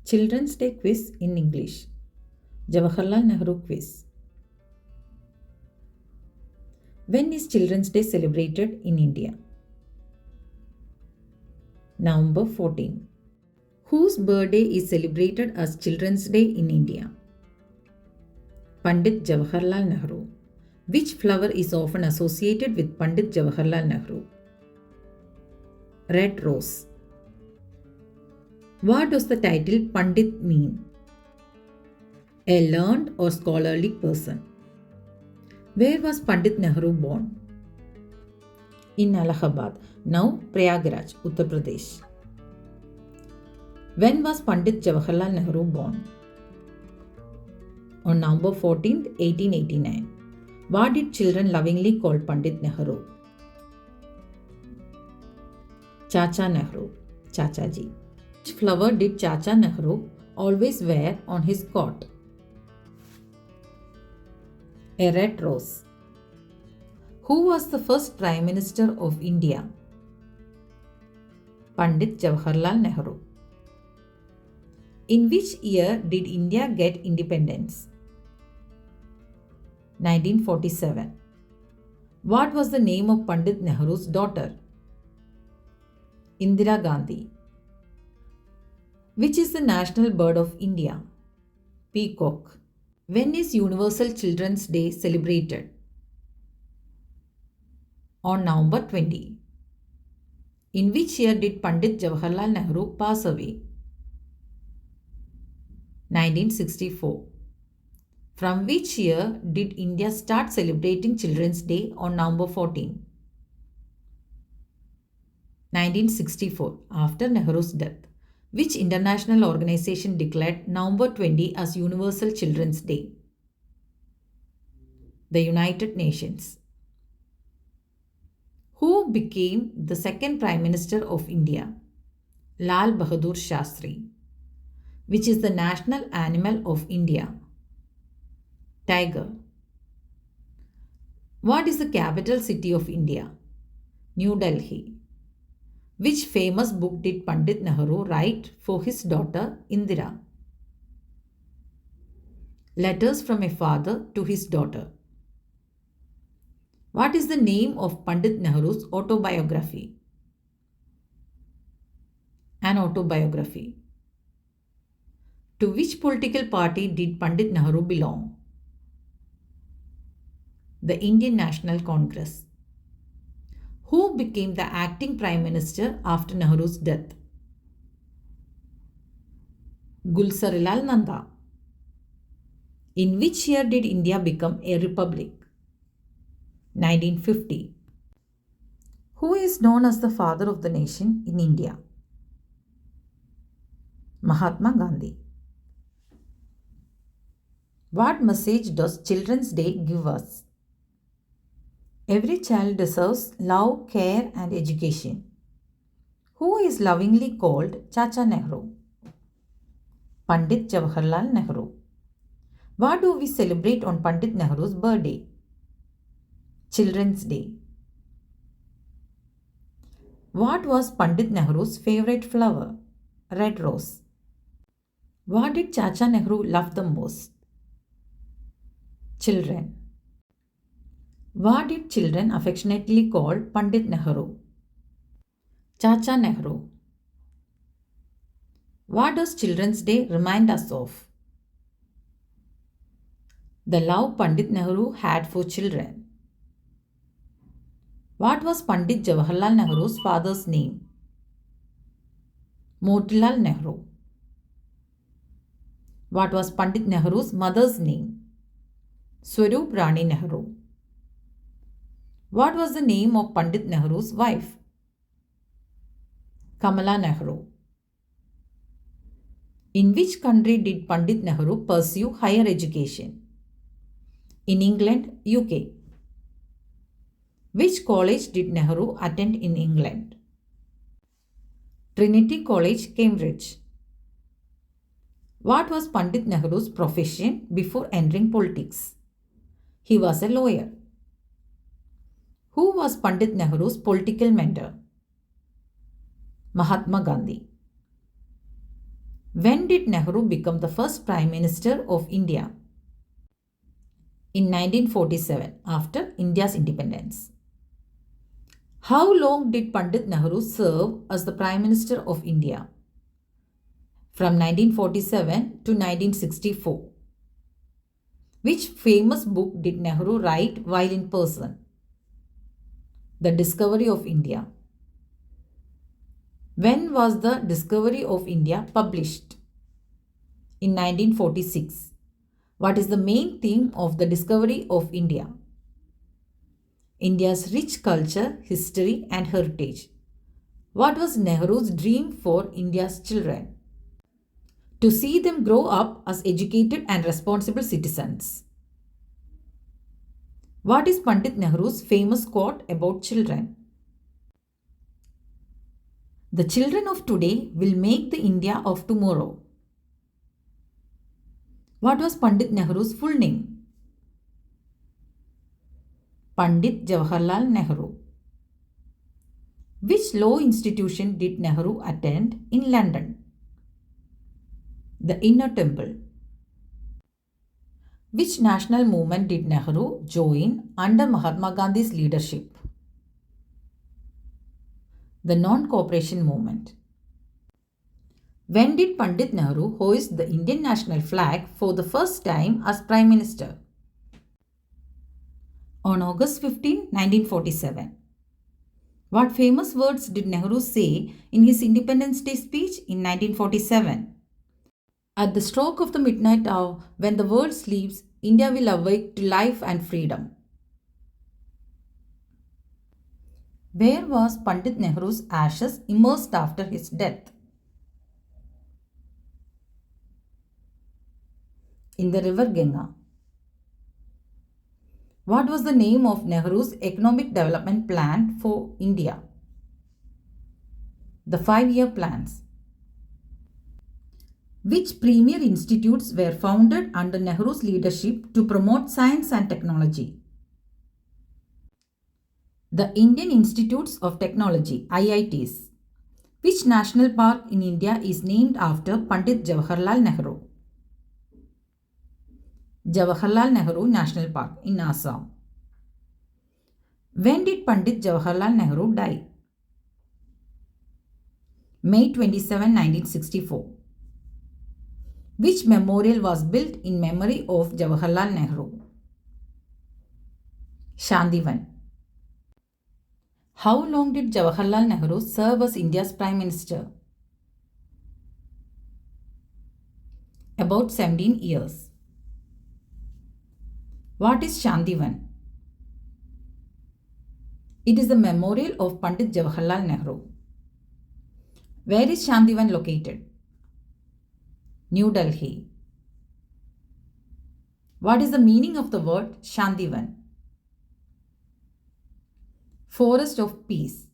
Children's Day quiz in English. Jawaharlal Nehru quiz. When is Children's Day celebrated in India? November 14. Whose birthday is celebrated as Children's Day in India? Pandit Jawaharlal Nehru. Which flower is often associated with Pandit Jawaharlal Nehru? Red rose. What does the title Pandit mean? A learned or scholarly person. Where was Pandit Nehru born? In Allahabad, now Prayagraj, Uttar Pradesh. When was Pandit Jawaharlal Nehru born? On November 14, 1889. What did children lovingly call Pandit Nehru? Chacha Nehru, Chachaji. Which flower did Chacha Nehru always wear on his coat? A red rose. Who was the first Prime Minister of India? Pandit Jawaharlal Nehru. In which year did India get independence? 1947. What was the name of Pandit Nehru's daughter? Indira Gandhi. Which is the national bird of India? Peacock. When is Universal Children's Day celebrated? On November 20. In which year did Pandit Jawaharlal Nehru pass away? 1964. From which year did India start celebrating Children's Day on November 14? 1964, after Nehru's death. Which international organization declared November 20 as Universal Children's Day? The United Nations. Who became the second Prime Minister of India? Lal Bahadur Shastri. Which is the national animal of India? Tiger. What is the capital city of India? New Delhi. Which famous book did Pandit Nehru write for his daughter Indira? Letters from a father to his daughter. What is the name of Pandit Nehru's autobiography? An autobiography. To which political party did Pandit Nehru belong? The Indian National Congress. Who became the acting Prime Minister after Nehru's death? Gulzarilal Nanda. In which year did India become a republic? 1950. Who is known as the father of the nation in India? Mahatma Gandhi. What message does Children's Day give us? Every child deserves love, care, and education. Who is lovingly called Chacha Nehru? Pandit Jawaharlal Nehru. What do we celebrate on Pandit Nehru's birthday? Children's Day. What was Pandit Nehru's favorite flower? Red rose. What did Chacha Nehru love the most? Children. What did children affectionately call Pandit Nehru? Chacha Nehru. What does Children's Day remind us of? The love Pandit Nehru had for children. What was Pandit Jawaharlal Nehru's father's name? Motilal Nehru. What was Pandit Nehru's mother's name? Swarup Rani Nehru. What was the name of Pandit Nehru's wife? Kamala Nehru. In which country did Pandit Nehru pursue higher education? In England, UK. Which college did Nehru attend in England? Trinity College, Cambridge. What was Pandit Nehru's profession before entering politics? He was a lawyer. Who was Pandit Nehru's political mentor? Mahatma Gandhi. When did Nehru become the first Prime Minister of India? In 1947, after India's independence. How long did Pandit Nehru serve as the Prime Minister of India? From 1947 to 1964. Which famous book did Nehru write while in person? The Discovery of India. When was the Discovery of India published? In 1946. What is the main theme of the Discovery of India? India's rich culture, history, and heritage. What was Nehru's dream for India's children? To see them grow up as educated and responsible citizens. What is Pandit Nehru's famous quote about children? The children of today will make the India of tomorrow. What was Pandit Nehru's full name? Pandit Jawaharlal Nehru. Which law institution did Nehru attend in London? The Inner Temple. Which national movement did Nehru join under Mahatma Gandhi's leadership? The Non-Cooperation Movement. When did Pandit Nehru hoist the Indian national flag for the first time as Prime Minister? On August 15, 1947. What famous words did Nehru say in his Independence Day speech in 1947? At the stroke of the midnight hour, when the world sleeps, India will awake to life and freedom. Where was Pandit Nehru's ashes immersed after his death? In the river Ganga. What was the name of Nehru's economic development plan for India? The 5-year plans. Which premier institutes were founded under Nehru's leadership to promote science and technology? The Indian Institutes of Technology, IITs. Which national park in India is named after Pandit Jawaharlal Nehru? Jawaharlal Nehru National Park in Assam. When did Pandit Jawaharlal Nehru die? May 27, 1964. Which memorial was built in memory of Jawaharlal Nehru? Shandivan. How long did Jawaharlal Nehru serve as India's Prime Minister? About 17 years. What is Shandivan? It is the memorial of Pandit Jawaharlal Nehru. Where is Shandivan located? New Delhi. What is the meaning of the word Shandivan? Forest of Peace.